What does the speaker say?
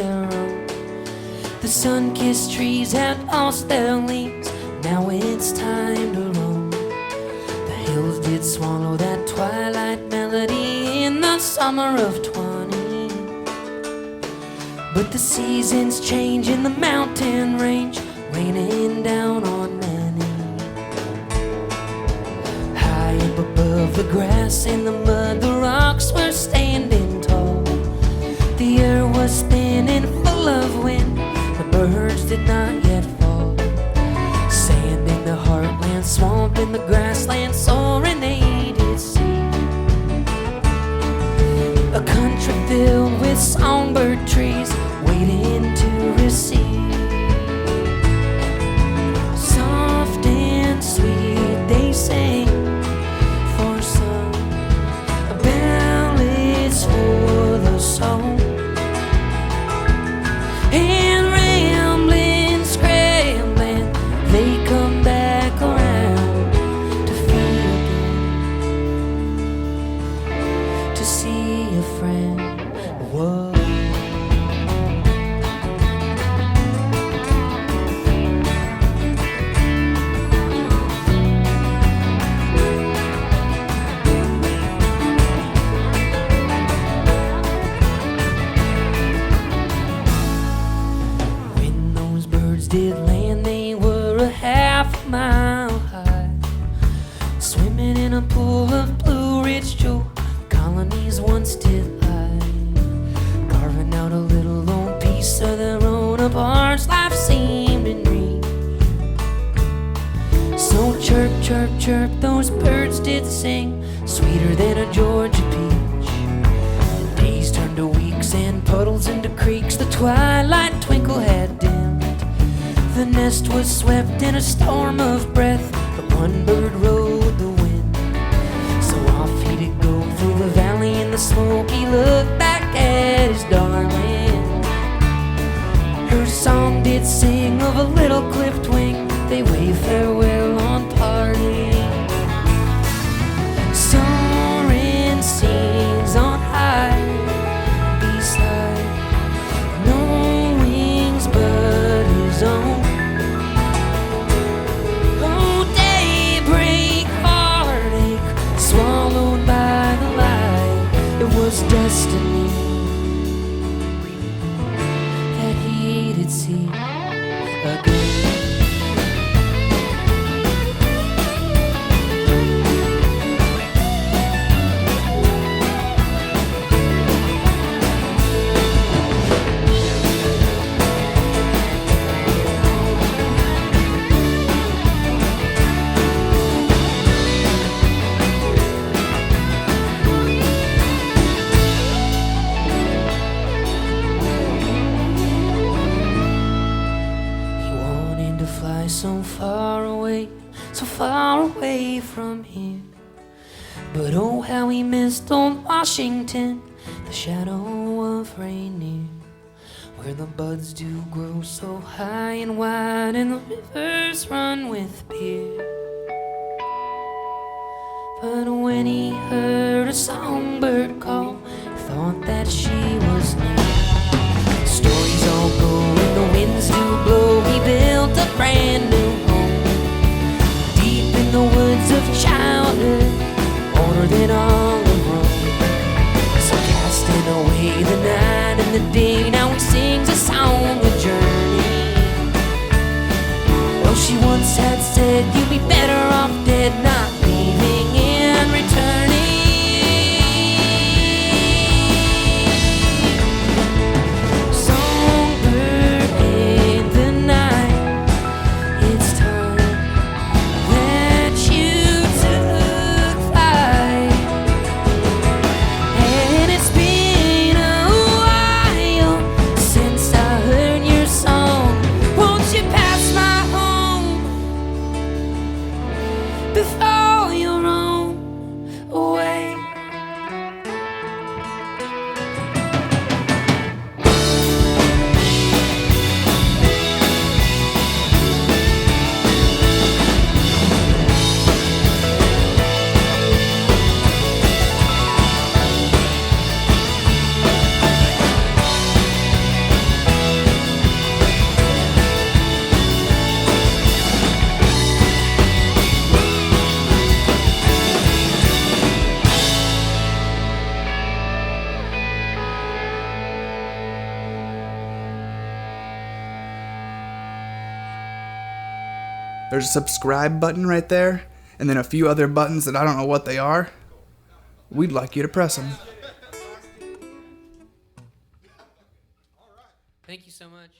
their own. The sun-kissed trees had lost their leaves, now it's time to roam. The hills did swallow that twilight melody in the summer of 20. But the seasons change in the mountain range, raining down on many. High up above the grass and the mud, the rocks were standing tall. The air was spinning full of wind, the birds did not yet fall. Sand in the heartland, swamp in the grassland, soaring they did see. A country filled with songbird trees, waiting to receive. Soft and sweet they sing for some, ballads for the soul. And rambling, scrambling, they come back around to feel again, to see a friend. Whoa. Did land, they were a half mile high, swimming in a pool of blue rich jewel colonies once did lie, carving out a little lone piece of their own of hearts life seemed in reach. So chirp, chirp, chirp, those birds did sing, sweeter than a Georgia peach. Days turned to weeks and puddles into creeks, the twilight twinkle had dimmed. The nest was swept in a storm of breath, but one bird rode the wind. So off he did go through the valley in the smoke, he looked back at his darling. Her song did sing of a little clipped wing, they waved farewell on parting. Soaring scenes on high, beside no wings but his own. Swallowed by the light, it was destiny that he did see again. So far away from here. But oh, how we missed old Washington, the shadow of Rainier, where the buds do grow so high and wide and the rivers run with beer. But when he heard a songbird call, he thought that she was near. Stories all go and the winds do blow, he built a brand new home deep in the woods of childhood, older than all of Rome. So casting away the night and the day, now he sings a song of journey. Well, she once had said, you'd be better off dead, not leaving and returning. Before There's a subscribe button right there, and then a few other buttons that I don't know what they are. We'd like you to press them. Thank you so much.